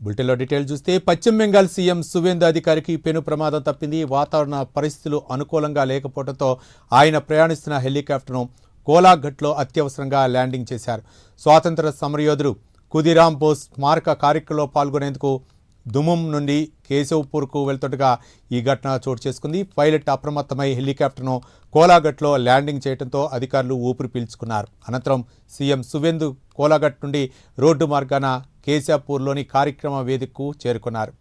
బులెటిన్లో డీటెయిల్ చూస్తే పశ్చిమ బెంగాల్ సీఎం సువేందు అధికారికి పెను ప్రమాదం తప్పింది. వాతావరణ పరిస్థితులు అనుకూలంగా లేకపోవడంతో ఆయన ప్రయాణిస్తున్న హెలికాప్టర్ను కోలాఘట్లో అత్యవసరంగా ల్యాండింగ్ చేశారు. స్వాతంత్ర సమరయోధుడు ఖుదీరామ్ బోస్ స్మారక కార్యక్రమంలో పాల్గొనేందుకు దుముం నుండి కేశవ్పూర్కు వెళ్తుండగా ఈ ఘటన చోటు చేసుకుంది. పైలట్ అప్రమత్తమై హెలికాప్టర్ను కోలాఘట్లో ల్యాండింగ్ చేయడంతో అధికారులు ఊపిరి పీల్చుకున్నారు. అనంతరం సీఎం సువేందు కోలాఘట్ నుండి రోడ్డు మార్గాన కేశవ్పూర్లోని కార్యక్రమ వేదికకు చేరుకున్నారు.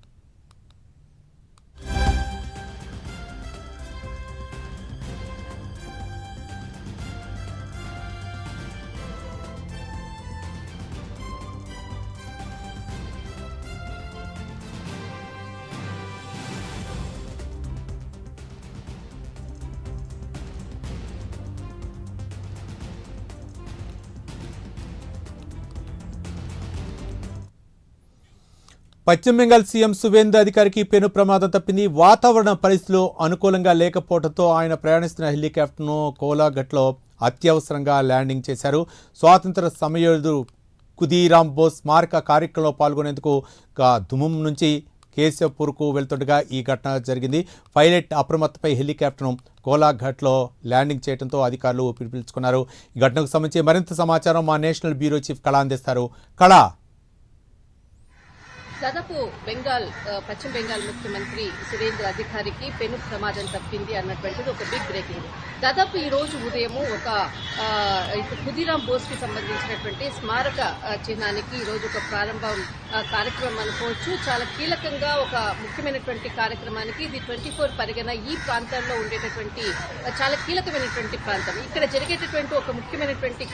పశ్చిమ బెంగాల్ సీఎం సువేందు అధికారికి పెను ప్రమాదం తప్పింది. వాతావరణ పరిస్థితులు అనుకూలంగా లేకపోవడంతో ఆయన ప్రయాణిస్తున్న హెలికాప్టర్ను కోలాఘట్లో అత్యవసరంగా ల్యాండింగ్ చేశారు. స్వాతంత్ర సమరయోధుడు ఖుదీరామ్ బోస్ స్మారక కార్యక్రమంలో పాల్గొనేందుకు దుముం నుంచి కేశవ్పూర్కు వెళ్తుండగా ఈ ఘటన జరిగింది. పైలట్ అప్రమత్తపై హెలికాప్టర్ను కోలాఘట్లో ల్యాండింగ్ చేయడంతో అధికారులు ఊపిరి పీల్చుకున్నారు. ఈ ఘటనకు సంబంధించి మరింత సమాచారం మా నేషనల్ బ్యూరో చీఫ్ కళ అందిస్తారు. కళ, దాదాపు పశ్చిమ బెంగాల్ ముఖ్యమంత్రి సువేందు అధికారికి పెను ప్రమాదం తప్పింది అన్నటువంటిది ఒక బిగ్ బ్రేకింగ్. దాదాపు ఈ రోజు ఉదయము ఒక ఖుదీరామ్ బోస్ కి సంబంధించినటువంటి స్మారక చిహ్నానికి ఈ రోజు ఒక ప్రారంభం కార్యక్రమం అనుకోవచ్చు. చాలా కీలకంగా ఒక ముఖ్యమైనటువంటి కార్యక్రమానికి ఇది 24 పరిగణ ఈ ప్రాంతాల్లో ఉండేటటువంటి చాలా కీలకమైనటువంటి ప్రాంతం. ఇక్కడ జరిగేటటువంటి ఒక ముఖ్యమైనటువంటి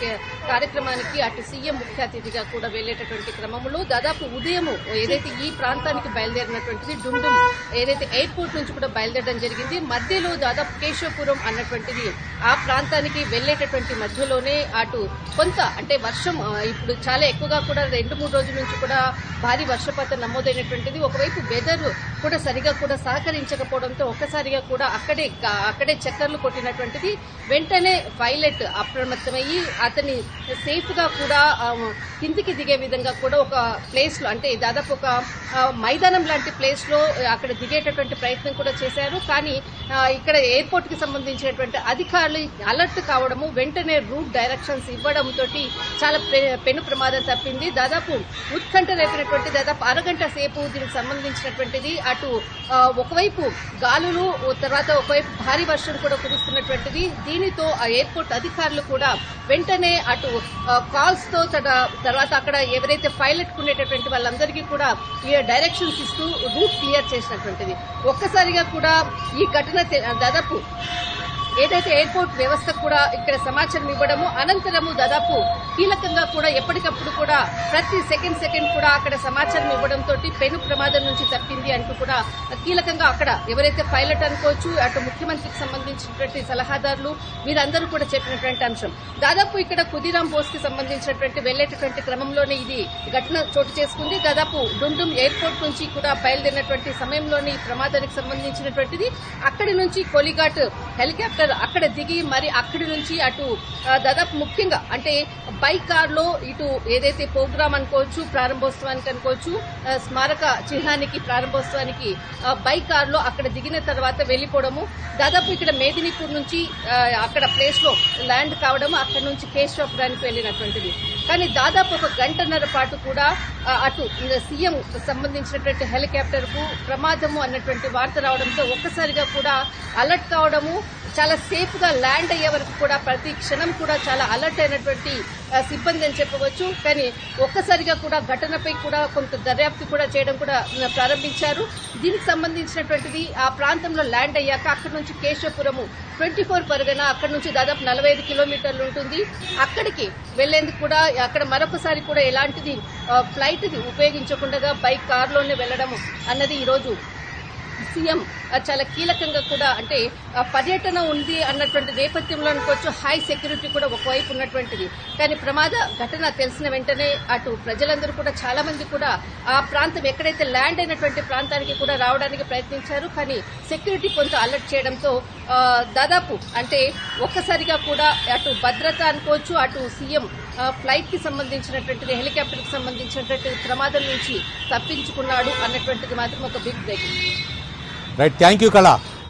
కార్యక్రమానికి అటు సీఎం ముఖ్య అతిథిగా కూడా వెళ్లేటటువంటి క్రమంలో దాదాపు ఉదయము ఏదైతే ఈ ప్రాంతానికి బయలుదేరినటువంటిది డుండుం ఏదైతే ఎయిర్పోర్ట్ నుంచి కూడా బయలుదేరడం జరిగింది. మధ్యలో దాదాపు కేశవపురం అన్నటువంటిది ఆ ప్రాంతానికి వెళ్లేటటువంటి మధ్యలోనే అటు కొంత అంటే వర్షం ఇప్పుడు చాలా ఎక్కువగా కూడా 2-3 రోజుల నుంచి కూడా భారీ వర్షపాతం నమోదైనటువంటిది. ఒకవైపు వెదర్ కూడా సరిగా కూడా సహకరించకపోవడంతో ఒక్కసారిగా కూడా అక్కడే చక్కర్లు కొట్టినటువంటిది. వెంటనే పైలట్ అప్రమత్తమయ్యి అతన్ని సేఫ్ గా కూడా కిందికి దిగే విధంగా కూడా ఒక ప్లేస్ లో అంటే దాదాపు ఒక మైదానం లాంటి ప్లేస్ లో అక్కడ దిగేటటువంటి ప్రయత్నం కూడా చేశారు. కానీ ఇక్కడ ఎయిర్పోర్ట్ కి సంబంధించినటువంటి అధికారులు అలర్ట్ కావడము వెంటనే రూట్ డైరెక్షన్స్ ఇవ్వడంతో చాలా పెను ప్రమాదం తప్పింది. దాదాపు ఉత్కంఠ రేపినటువంటి దాదాపు అరగంట సేపు దీనికి సంబంధించినటువంటిది అటు ఒకవైపు గాలులు తర్వాత ఒకవైపు భారీ వర్షం కూడా కురుస్తున్నటువంటిది. దీనితో ఆ ఎయిర్పోర్ట్ అధికారులు కూడా వెంటనే అటు కాల్స్ తో తర్వాత అక్కడ ఎవరైతే పైలట్ ఉండేటటువంటి వాళ్ళందరికీ కూడా ఈ డైరెక్షన్స్ ఇస్తూ రూట్ క్లియర్ చేసినటువంటిది. ఒక్కసారిగా కూడా ఈ ఘటన దాదాపు ఏదైతే ఎయిర్పోర్ట్ వ్యవస్థ కూడా ఇక్కడ సమాచారం ఇవ్వడము అనంతరము దాదాపు కీలకంగా కూడా ఎప్పటికప్పుడు కూడా ప్రతి సెకండ్ కూడా అక్కడ సమాచారం ఇవ్వడంతో పెను ప్రమాదం నుంచి తప్పింది అంటూ కూడా కీలకంగా అక్కడ ఎవరైతే పైలట్ అనుకోవచ్చు అటు ముఖ్యమంత్రికి సంబంధించినటువంటి సలహాదారులు వీరందరూ కూడా చెప్పినటువంటి అంశం. దాదాపు ఇక్కడ ఖుదీరామ్ బోస్ కి సంబంధించినటువంటి వెళ్లేటటువంటి క్రమంలోనే ఇది ఘటన చోటు చేసుకుంది. దాదాపు డుండుం ఎయిర్పోర్ట్ నుంచి కూడా బయలుదేరినటువంటి సమయంలోనే ఈ ప్రమాదానికి సంబంధించినటువంటిది. అక్కడి నుంచి కోలిఘాట్ హెలికాప్టర్ అక్కడ దిగి మరి అక్కడి నుంచి అటు దాదాపు ముఖ్యంగా అంటే బై కార్ లో ఇటు ఏదైతే ప్రోగ్రామ్ అనుకోవచ్చు ప్రారంభోత్సవానికి అనుకోవచ్చు స్మారక చిహ్నానికి ప్రారంభోత్సవానికి బై కార్ లో అక్కడ దిగిన తర్వాత వెళ్లిపోవడము. దాదాపు ఇక్కడ మేదినీపూర్ నుంచి అక్కడ ప్లేస్ లో ల్యాండ్ కావడము అక్కడ నుంచి కేశవపురానికి వెళ్లినటువంటిది. కానీ దాదాపు ఒక గంటన్నర పాటు కూడా అటు సీఎం సంబంధించినటువంటి హెలికాప్టర్ కు ప్రమాదము అన్నటువంటి వార్త రావడంతో ఒక్కసారిగా కూడా అలర్ట్ కావడము చాలా సేఫ్ గా ల్యాండ్ అయ్యే వరకు కూడా ప్రతి క్షణం కూడా చాలా అలర్ట్ అయినటువంటి సిబ్బంది అని చెప్పవచ్చు. కానీ ఒక్కసారిగా కూడా ఘటనపై కూడా కొంత దర్యాప్తు కూడా చేయడం కూడా ప్రారంభించారు. దీనికి సంబంధించినటువంటిది ఆ ప్రాంతంలో ల్యాండ్ అయ్యాక అక్కడి నుంచి కేశవపురము 24 పరిగణ అక్కడి నుంచి దాదాపు 45 కిలోమీటర్లు ఉంటుంది. అక్కడికి వెళ్లేందుకు కూడా అక్కడ మరొకసారి కూడా ఎలాంటిది ఫ్లైట్ ఉపయోగించకుండా బై కార్ లోనే వెళ్లడం అన్నది ఈ రోజు సీఎం చాలా కీలకంగా కూడా అంటే పర్యటన ఉంది అన్నటువంటి నేపథ్యంలో అనుకోవచ్చు. హై సెక్యూరిటీ కూడా ఒకవైపు ఉన్నటువంటిది. కానీ ప్రమాద ఘటన తెలిసిన వెంటనే అటు ప్రజలందరూ కూడా చాలా మంది కూడా ఆ ప్రాంతం ఎక్కడైతే ల్యాండ్ అయినటువంటి ప్రాంతానికి కూడా రావడానికి ప్రయత్నించారు. కానీ సెక్యూరిటీ కొంత అలర్ట్ చేయడంతో దాదాపు అంటే ఒక్కసారిగా కూడా అటు భద్రత అనుకోవచ్చు, అటు సీఎం ఫ్లైట్ కి సంబంధించినటువంటిది, హెలికాప్టర్ కి సంబంధించినటువంటి ప్రమాదం నుంచి తప్పించుకున్నాడు అన్నటువంటిది మాత్రం ఒక big breaking. Right, thank you కళ.